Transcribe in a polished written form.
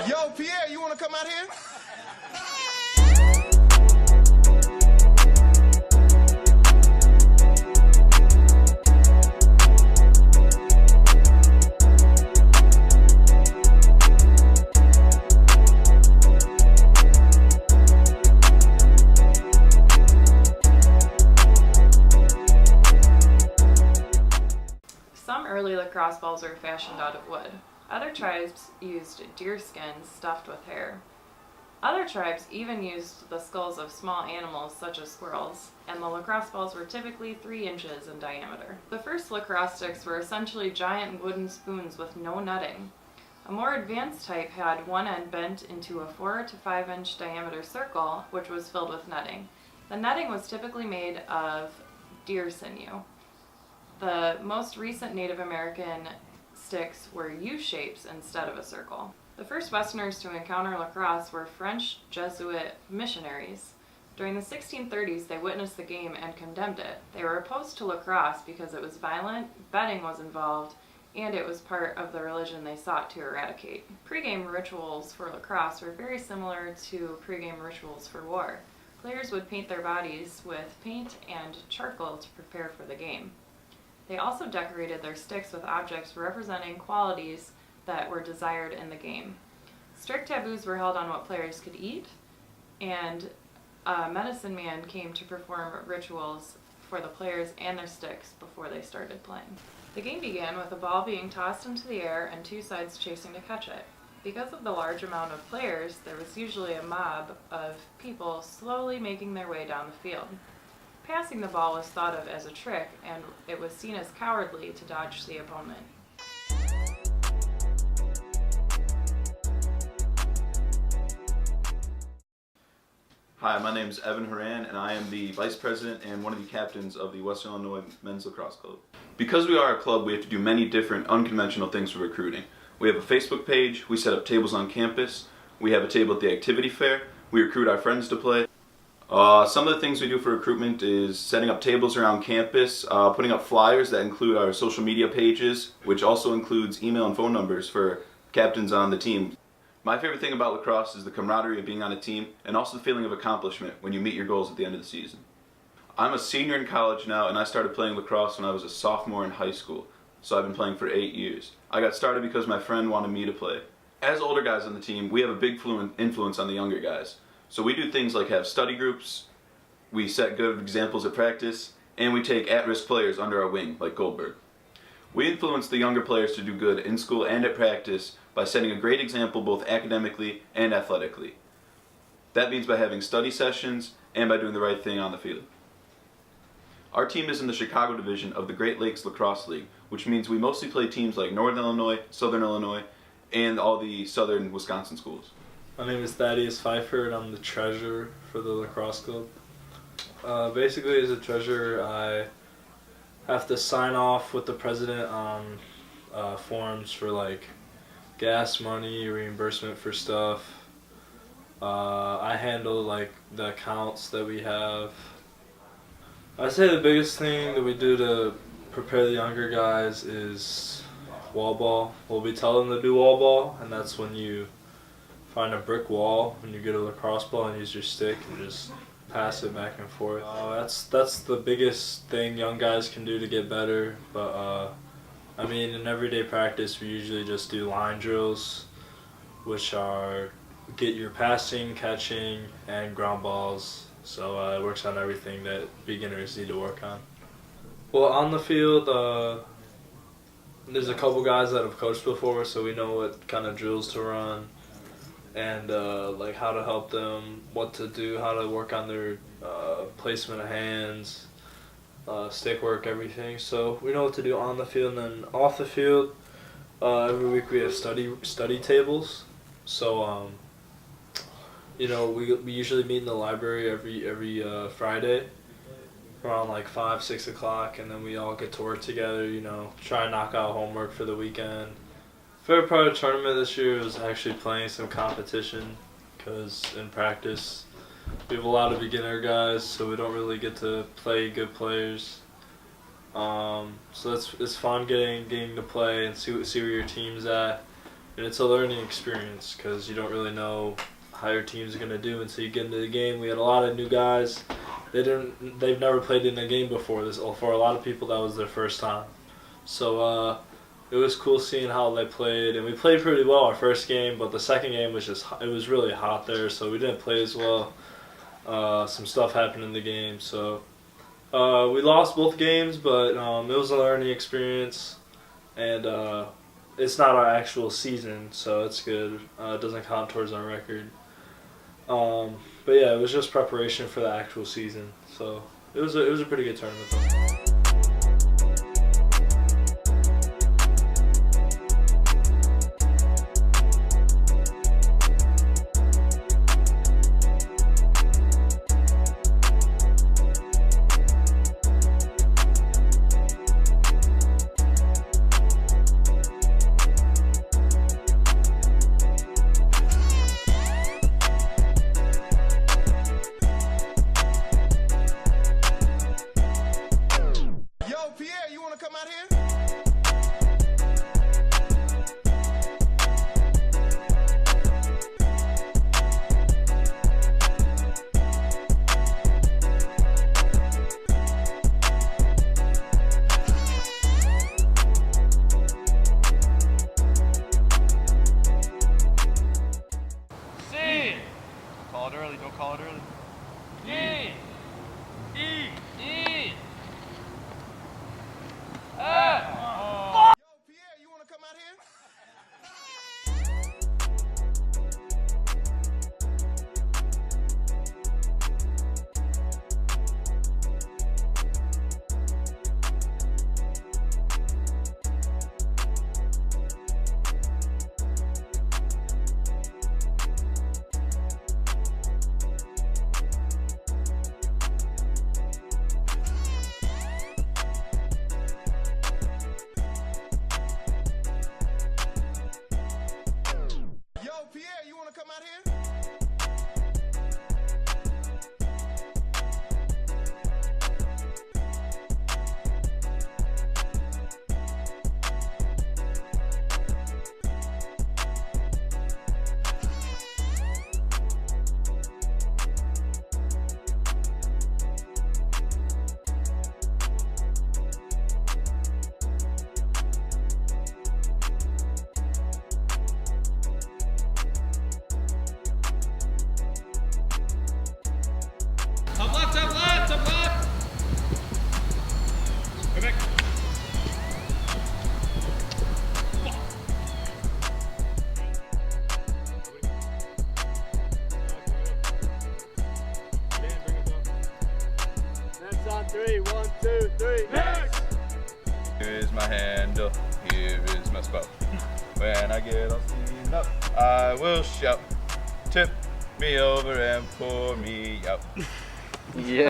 Yo, Pierre, you want to come out here? Some early lacrosse balls were fashioned out of wood. Other tribes used deer skins stuffed with hair. Other tribes even used the skulls of small animals such as squirrels, and the lacrosse balls were typically 3 inches in diameter. The first lacrosse sticks were essentially giant wooden spoons with no nutting. A more advanced type had one end bent into a 4 to 5 inch diameter circle, which was filled with netting. The netting was typically made of deer sinew. The most recent Native American sticks were U-shapes instead of a circle. The first Westerners to encounter lacrosse were French Jesuit missionaries. During the 1630s, they witnessed the game and condemned it. They were opposed to lacrosse because it was violent, betting was involved, and it was part of the religion they sought to eradicate. Pre-game rituals for lacrosse were very similar to pre-game rituals for war. Players would paint their bodies with paint and charcoal to prepare for the game. They also decorated their sticks with objects representing qualities that were desired in the game. Strict taboos were held on what players could eat, and a medicine man came to perform rituals for the players and their sticks before they started playing. The game began with a ball being tossed into the air and 2 sides chasing to catch it. Because of the large amount of players, there was usually a mob of people slowly making their way down the field. Passing the ball was thought of as a trick, and it was seen as cowardly to dodge the opponent. Hi, my name is Evan Horan, and I am the Vice President and one of the captains of the Western Illinois Men's Lacrosse Club. Because we are a club, we have to do many different unconventional things for recruiting. We have a Facebook page, we set up tables on campus, we have a table at the activity fair, we recruit our friends to play. Some of the things we do for recruitment is setting up tables around campus, putting up flyers that include our social media pages, which also includes email and phone numbers for captains on the team. My favorite thing about lacrosse is the camaraderie of being on a team and also the feeling of accomplishment when you meet your goals at the end of the season. I'm a senior in college now, and I started playing lacrosse when I was a sophomore in high school, so I've been playing for 8 years. I got started because my friend wanted me to play. As older guys on the team, we have a big influence on the younger guys. So we do things like have study groups, we set good examples at practice, and we take at-risk players under our wing, like Goldberg. We influence the younger players to do good in school and at practice by setting a great example both academically and athletically. That means by having study sessions and by doing the right thing on the field. Our team is in the Chicago division of the Great Lakes Lacrosse League, which means we mostly play teams like Northern Illinois, Southern Illinois, and all the southern Wisconsin schools. My name is Thaddeus Pfeiffer, and I'm the treasurer for the lacrosse club. Basically, as a treasurer, I have to sign off with the president on forms for like gas money, reimbursement for stuff. I handle like the accounts that we have. I'd say the biggest thing that we do to prepare the younger guys is wall ball. Well, we tell them to do wall ball, and that's when you find a brick wall when you get a lacrosse ball and use your stick and just pass it back and forth. That's the biggest thing young guys can do to get better. But I mean, in everyday practice, we usually just do line drills, which are get your passing, catching, and ground balls. So it works on everything that beginners need to work on. Well, on the field, there's a couple guys that have coached before, so we know what kind of drills to run, and like how to help them, what to do, how to work on their placement of hands, stick work, everything. So we know what to do on the field, and then off the field, every week we have study tables. So you know, we usually meet in the library every Friday around like 5-6 o'clock, and then we all get to work together. You know, try and knock out homework for the weekend. Favorite part of the tournament this year was actually playing some competition, because in practice we have a lot of beginner guys, so we don't really get to play good players. So it's fun getting to play and see where your team's at, and it's a learning experience because you don't really know how your team's gonna do until you get into the game. We had a lot of new guys. They've never played in a game before. For a lot of people, that was their first time. So it was cool seeing how they played, and we played pretty well our first game, but the second game was it was really hot there, so we didn't play as well. Some stuff happened in the game, so we lost both games, but it was a learning experience, and it's not our actual season, so it's good. It doesn't count towards our record. But yeah, it was just preparation for the actual season, so it was a pretty good tournament though. Come out here. C. Call it early. Don't call it early. D. E. E. F. Yo, Pierre, you want to come out here? Pierre, you want to come out here? Top left, top left, top left. Go back. Next on 3, 1, 2, 3, next! Here is my handle, here is my spot. When I get all steamed up, I will shout, tip me over and pour me out. Yeah.